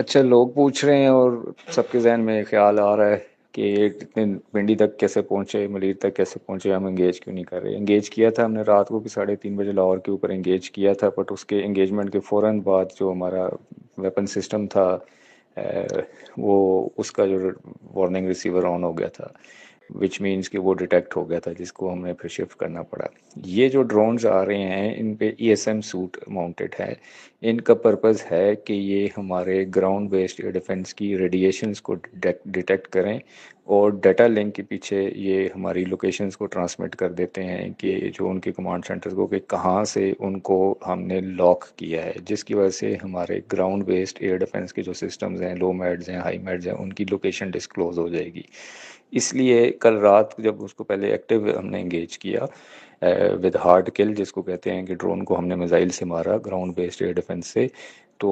اچھا، لوگ پوچھ رہے ہیں اور سب کے ذہن میں خیال آ رہا ہے کہ یہ اتنے پنڈی تک کیسے پہنچے، ملیر تک کیسے پہنچے، ہم انگیج کیوں نہیں کر رہے؟ انگیج کیا تھا ہم نے رات کو بھی 3:30 بجے لاہور کے اوپر انگیج کیا تھا، بٹ اس کے انگیجمنٹ کے فوراً بعد جو ہمارا ویپن سسٹم تھا وہ اس کا جو وارننگ ریسیور آن ہو گیا تھا، وچ مینس کہ وہ ڈیٹیکٹ ہو گیا تھا، جس کو ہمیں پھر شفٹ کرنا پڑا۔ یہ جو ڈرونز آ رہے ہیں ان پہ E S M suite mounted ہے۔ ان کا پرپز ہے کہ یہ ہمارے گراؤنڈ بیسڈ ایئر ڈیفنس کی ریڈیشنز کو ڈیٹیکٹ کریں، اور ڈیٹا لنک کے پیچھے یہ ہماری لوکیشنز کو ٹرانسمٹ کر دیتے ہیں کہ جو ان کے کمانڈ سینٹر کو، کہ کہاں سے ان کو ہم نے لاک کیا ہے، جس کی وجہ سے ہمارے گراؤنڈ بیسڈ ایئر ڈیفنس کے جو سسٹمز ہیں، لو میڈز ہیں، ہائی میڈز ہیں، ان کی لوکیشن ڈسکلوز ہو جائے گی۔ اس لیے کل رات جب اس کو پہلے ایکٹیو ہم نے انگیج کیا ود ہارڈ کل، جس کو کہتے ہیں کہ ڈرون کو ہم نے میزائل سے مارا گراؤنڈ بیسڈ ایئر ڈیفنس سے، تو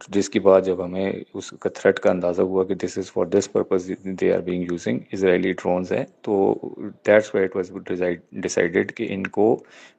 جس کے بعد جب ہمیں اس کا تھریٹ کا اندازہ ہوا کہ this is for this purpose they are being using Israeli drones ہیں، تو that's why it was decided کہ ان کو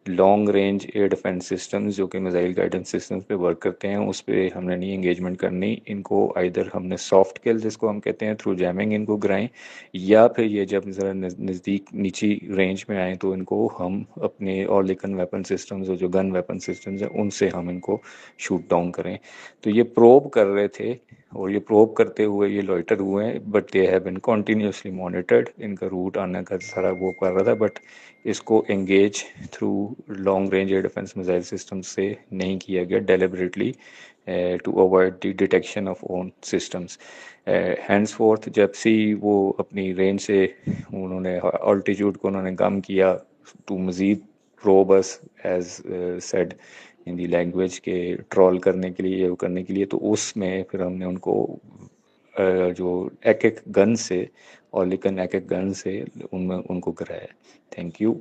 long range air defence systems جو کہ میزائل گائیڈنس سسٹمز پہ ورک کرتے ہیں اس پہ ہم نے نہیں انگیجمنٹ کرنی۔ ان کو آئدر ہم نے سافٹ کل جس کو ہم کہتے ہیں تھرو جیمنگ ان کو گرائیں، یا پھر یہ جب ذرا نزدیک نیچی رینج میں آئیں تو ان کو ہم اپنے اور لیکن ویپن سسٹمز جو گن ویپن سسٹمز ہیں ان سے ہم ان کو شوٹ ڈاؤن کریں۔ تو یہ پروب کر رہے تھے، اور یہ پروب کرتے ہوئے یہ لوئٹر ہوئے ہیں، but they have been continuously monitored. ان کا روٹ آنے کا سارا وہ کر رہا تھا، بٹ اس کو engage through long range air defence missile system سے نہیں کیا گیا deliberately to avoid the detection of own systems. Henceforth جب سے وہ اپنی رینج سے انہوں نے آلٹیٹیوڈ کو انہوں نے کم کیا ٹو مزید probes as said in the language کے ٹرول کرنے کے لیے، وہ کرنے کے لیے، تو اس میں پھر ہم نے ان کو جو ایک ایک گن سے، اور لیکن ایک ایک گن سے ان میں ان کو کرایا۔ Thank you.